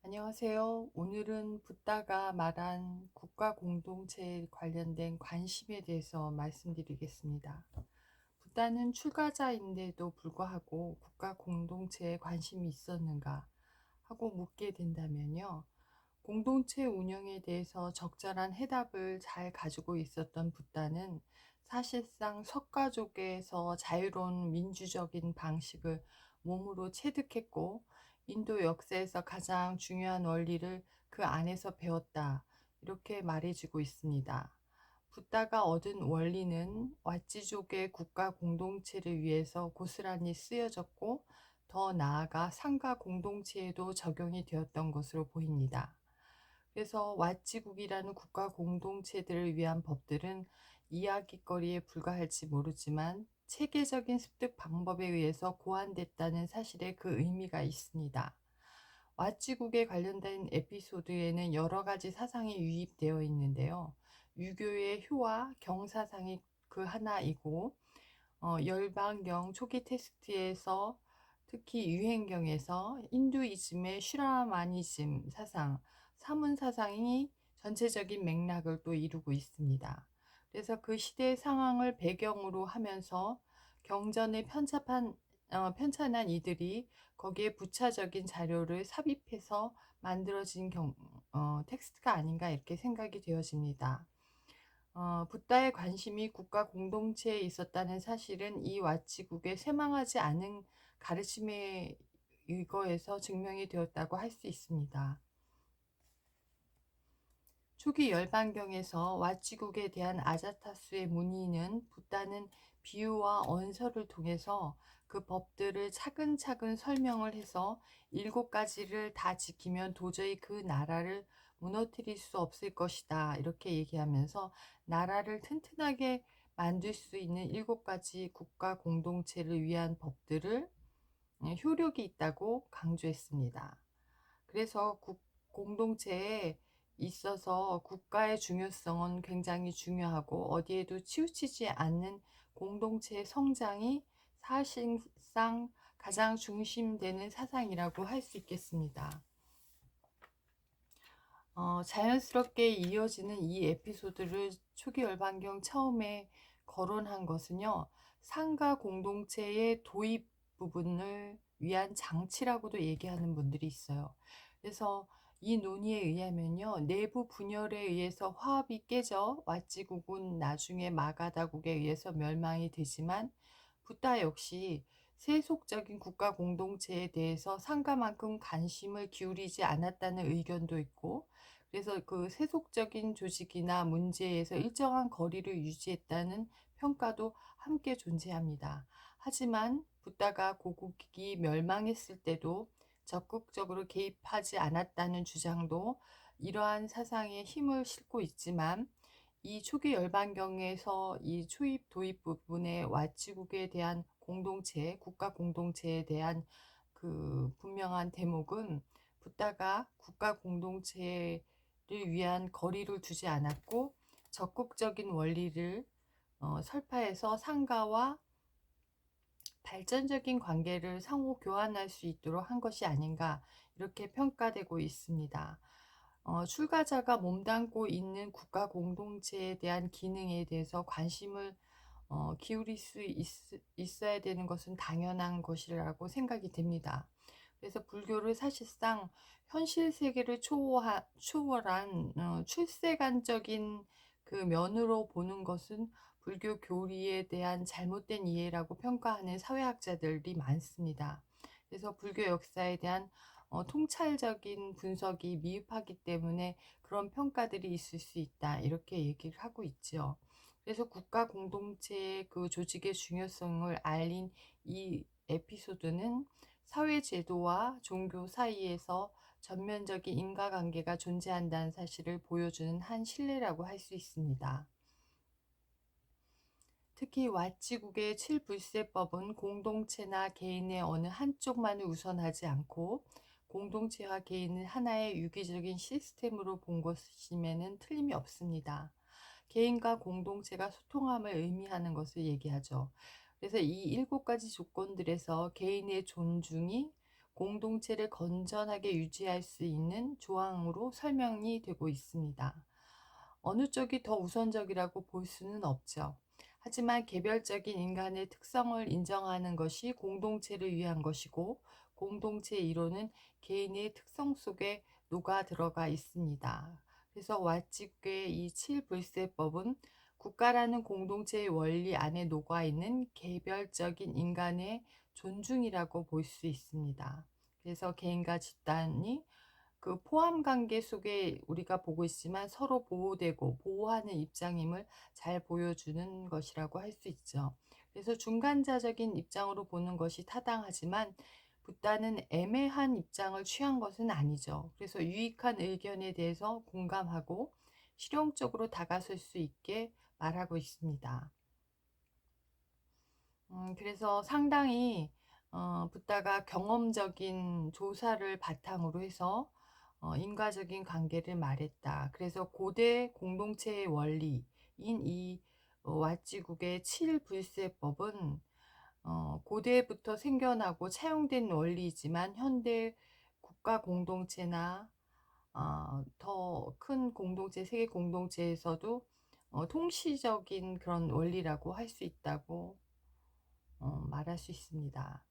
안녕하세요. 오늘은 붓다가 말한 국가 공동체에 관련된 관심에 대해서 말씀드리겠습니다. 붓다는 출가자인데도 불구하고 국가 공동체에 관심이 있었는가 하고 묻게 된다면요. 공동체 운영에 대해서 적절한 해답을 잘 가지고 있었던 붓다는 사실상 석가족에서 자유로운 민주적인 방식을 몸으로 체득했고, 인도 역사에서 가장 중요한 원리를 그 안에서 배웠다, 이렇게 말해주고 있습니다. 붓다가 얻은 원리는 왓지족의 국가 공동체를 위해서 고스란히 쓰여졌고, 더 나아가 상가 공동체에도 적용이 되었던 것으로 보입니다. 그래서 왓지국이라는 국가 공동체들을 위한 법들은 이야기거리에 불과할지 모르지만 체계적인 습득 방법에 의해서 고안됐다는 사실에 그 의미가 있습니다. 왓지국에 관련된 에피소드에는 여러 가지 사상이 유입되어 있는데요. 유교의 효와 경사상이 그 하나이고, 열방경 초기 텍스트에서 특히 유행경에서 힌두이즘의 슈라마니즘 사상, 사문 사상이 전체적인 맥락을 또 이루고 있습니다. 그래서 그 시대 상황을 배경으로 하면서 경전에 편찬한 이들이 거기에 부차적인 자료를 삽입해서 만들어진 텍스트가 아닌가 이렇게 생각이 되어집니다. 붓다의 관심이 국가 공동체에 있었다는 사실은 이 왓지국의 쇠망하지 않은 가르침에 의거해서 증명이 되었다고 할 수 있습니다. 초기 열반경에서 왓지국에 대한 아자타수의 문의는 붓다는 비유와 언설을 통해서 그 법들을 차근차근 설명을 해서 7가지를 다 지키면 도저히 그 나라를 무너뜨릴 수 없을 것이다, 이렇게 얘기하면서 나라를 튼튼하게 만들 수 있는 7가지 국가 공동체를 위한 법들을 효력이 있다고 강조했습니다. 그래서 공동체에 있어서 국가의 중요성은 굉장히 중요하고, 어디에도 치우치지 않는 공동체의 성장이 사실상 가장 중심되는 사상이라고 할 수 있겠습니다. 자연스럽게 이어지는 이 에피소드를 초기 열반경 처음에 거론한 것은요, 상가 공동체의 도입 부분을 위한 장치라고도 얘기하는 분들이 있어요. 그래서 이 논의에 의하면요, 내부 분열에 의해서 화합이 깨져 왓지국은 나중에 마가다국에 의해서 멸망이 되지만, 붓다 역시 세속적인 국가 공동체에 대해서 상가만큼 관심을 기울이지 않았다는 의견도 있고, 그래서 그 세속적인 조직이나 문제에서 일정한 거리를 유지했다는 평가도 함께 존재합니다. 하지만 붓다가 고국이 멸망했을 때도 적극적으로 개입하지 않았다는 주장도 이러한 사상에 힘을 싣고 있지만, 이 초기 열반경에서 이 초입 도입 부분의 왓지국에 대한 공동체, 국가 공동체에 대한 그 분명한 대목은 붓다가 국가 공동체를 위한 거리를 두지 않았고, 적극적인 원리를 설파해서 상가와 발전적인 관계를 상호 교환할 수 있도록 한 것이 아닌가, 이렇게 평가되고 있습니다. 출가자가 몸담고 있는 국가 공동체에 대한 기능에 대해서 관심을 기울일 수 있어야 되는 것은 당연한 것이라고 생각이 됩니다. 그래서 불교를 사실상 현실 세계를 초월한 출세관적인 그 면으로 보는 것은 불교 교리에 대한 잘못된 이해라고 평가하는 사회학자들이 많습니다. 그래서 불교 역사에 대한 통찰적인 분석이 미흡하기 때문에 그런 평가들이 있을 수 있다, 이렇게 얘기를 하고 있죠. 그래서 국가 공동체의 그 조직의 중요성을 알린 이 에피소드는 사회 제도와 종교 사이에서 전면적인 인과관계가 존재한다는 사실을 보여주는 한 신뢰라고 할 수 있습니다. 특히 왓지국의 7불세법은 공동체나 개인의 어느 한쪽만을 우선하지 않고 공동체와 개인을 하나의 유기적인 시스템으로 본 것임에는 틀림이 없습니다. 개인과 공동체가 소통함을 의미하는 것을 얘기하죠. 그래서 이 7가지 조건들에서 개인의 존중이 공동체를 건전하게 유지할 수 있는 조항으로 설명이 되고 있습니다. 어느 쪽이 더 우선적이라고 볼 수는 없죠. 하지만 개별적인 인간의 특성을 인정하는 것이 공동체를 위한 것이고, 공동체 이론은 개인의 특성 속에 녹아 들어가 있습니다. 그래서 왓직의 이 7불세법은 국가라는 공동체의 원리 안에 녹아 있는 개별적인 인간의 존중이라고 볼 수 있습니다. 그래서 개인과 집단이 그 포함 관계 속에 우리가 보고 있지만 서로 보호되고 보호하는 입장임을 잘 보여주는 것이라고 할 수 있죠. 그래서 중간자적인 입장으로 보는 것이 타당하지만 붓다는 애매한 입장을 취한 것은 아니죠. 그래서 유익한 의견에 대해서 공감하고 실용적으로 다가설 수 있게 말하고 있습니다. 그래서 상당히 붓다가 경험적인 조사를 바탕으로 해서 인과적인 관계를 말했다. 그래서 고대 공동체의 원리인 이 왓지국의 7불세법은 고대부터 생겨나고 차용된 원리이지만 현대 국가 공동체나 더 큰 공동체, 세계 공동체에서도 통시적인 그런 원리라고 할 수 있다고 말할 수 있습니다.